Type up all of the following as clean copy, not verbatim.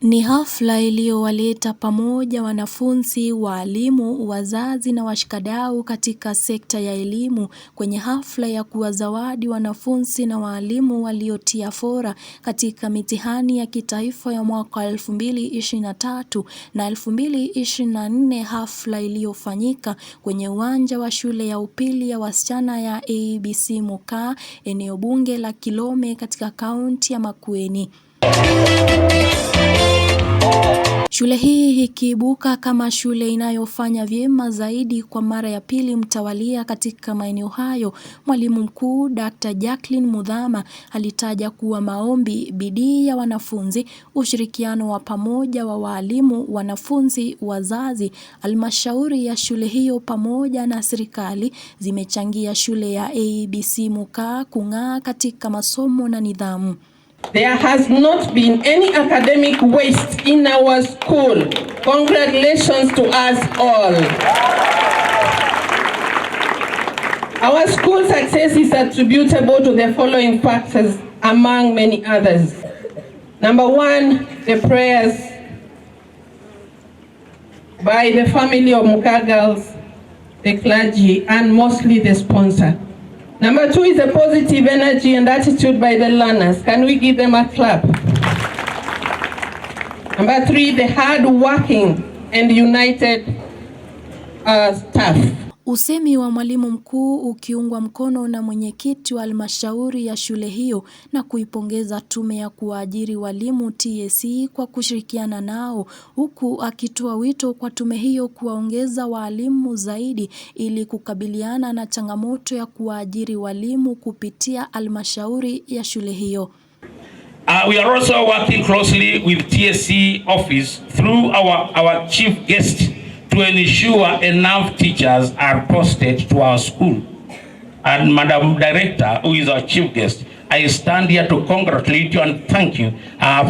Ni hafla iliyowaleta pamoja wanafunzi, walimu, wazazi na washikadau katika sekta ya elimu kwenye hafla ya kuwazawadi wanafunzi na walimu waliotia fora katika mitihani ya kitaifa ya mwaka 2023 na 2024, hafla iliyofanyika kwenye uwanja wa shule ya upili ya wasichana ya ABC Mukaa, eneo bunge la Kilome katika kaunti ya Makueni. Shule hii ikiibuka kama shule inayofanya vyema zaidi kwa mara ya pili mtawalia katika maeneo hayo. Mwalimu mkuu Dr. Jacqueline Muthama alitaja kuwa maombi, bidii ya wanafunzi, ushirikiano wa pamoja wa walimu, wanafunzi, wazazi, halmashauri ya shule hiyo pamoja na serikali zimechangia shule ya ABC Mukaa kung'aa katika masomo na nidhamu. There has not been any academic waste in our school. Congratulations to us all. Our school success is attributable to the following factors among many others. Number one, the prayers by the family of Mukaa girls, the clergy, and mostly the sponsor. Number two is the positive energy and attitude by the learners. Can we give them a clap? Number three, the hard working and united staff. Usemi wa mwalimu mkuu ukiungwa mkono na mwenyekiti wa halmashauri ya shule hiyo na kuipongeza tume ya kuajiri walimu TSC kwa kushirikiana nao, huku akitoa wito kwa tume hiyo kuwaongeza walimu zaidi ili kukabiliana na changamoto ya kuajiri walimu kupitia halmashauri ya shule hiyo. We are also working closely with TSC office through our chief guest to ensure enough teachers are posted to our school. And Madam Director, who is our chief guest, I stand here to congratulate you and thank you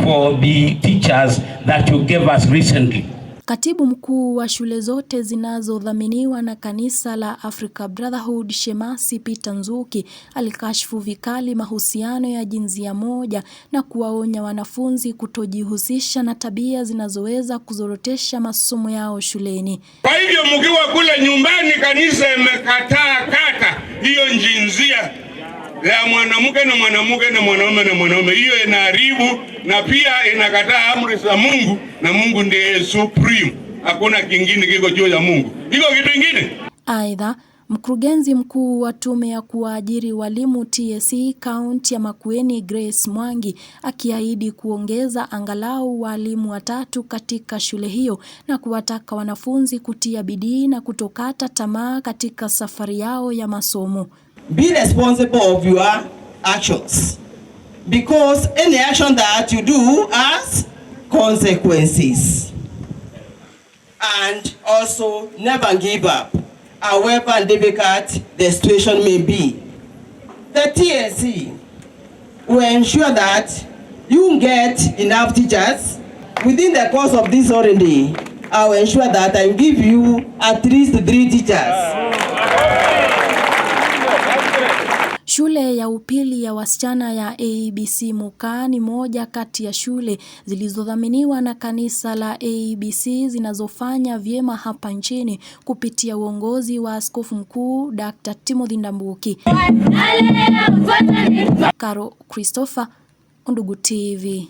for the teachers that you gave us recently. Katibu mkuu wa shule zote zinazodhaminiwa na kanisa la Africa Brotherhood Shemasi Peter Nzuki alikashifu vikali mahusiano ya jinsia moja na kuwaonya wanafunzi kutojihusisha na tabia zinazoweza kuzorotesha masomo yao shuleni. Kwa hivyo mkiwa kule nyumbani, kanisa imekataa kata hiyo jinsia ya mwanamke na mwanamke na mwanaume na mwanaume. Hiyo inaharibu na pia inakataa amri za Mungu, na Mungu ndiye supreme. Hakuna kingine kiko juu ya Mungu. Iko kitu kingine? Aidha, mkurugenzi mkuu wa tume ya kuajiri walimu TSC kaunti ya Makueni Grace Mwangi akiahidi kuongeza angalau walimu 3 katika shule hiyo na kuwataka wanafunzi kutia bidii na kutokata tamaa katika safari yao ya masomo. Be responsible of your actions, because any action that you do has consequences. And also never give up, however difficult the situation may be. The TSC will ensure that you get enough teachers within the course of this holiday. I will ensure that I will give you at least 3 teachers. Shule ya upili ya wasichana ya ABC Mukaa ni moja kati ya shule zilizodhaminiwa na kanisa la ABC zinazofanya vyema hapa nchini kupitia uongozi wa Askofu Mkuu Dr. Timothy Ndambuki. Caro Christopher, Undugu TV.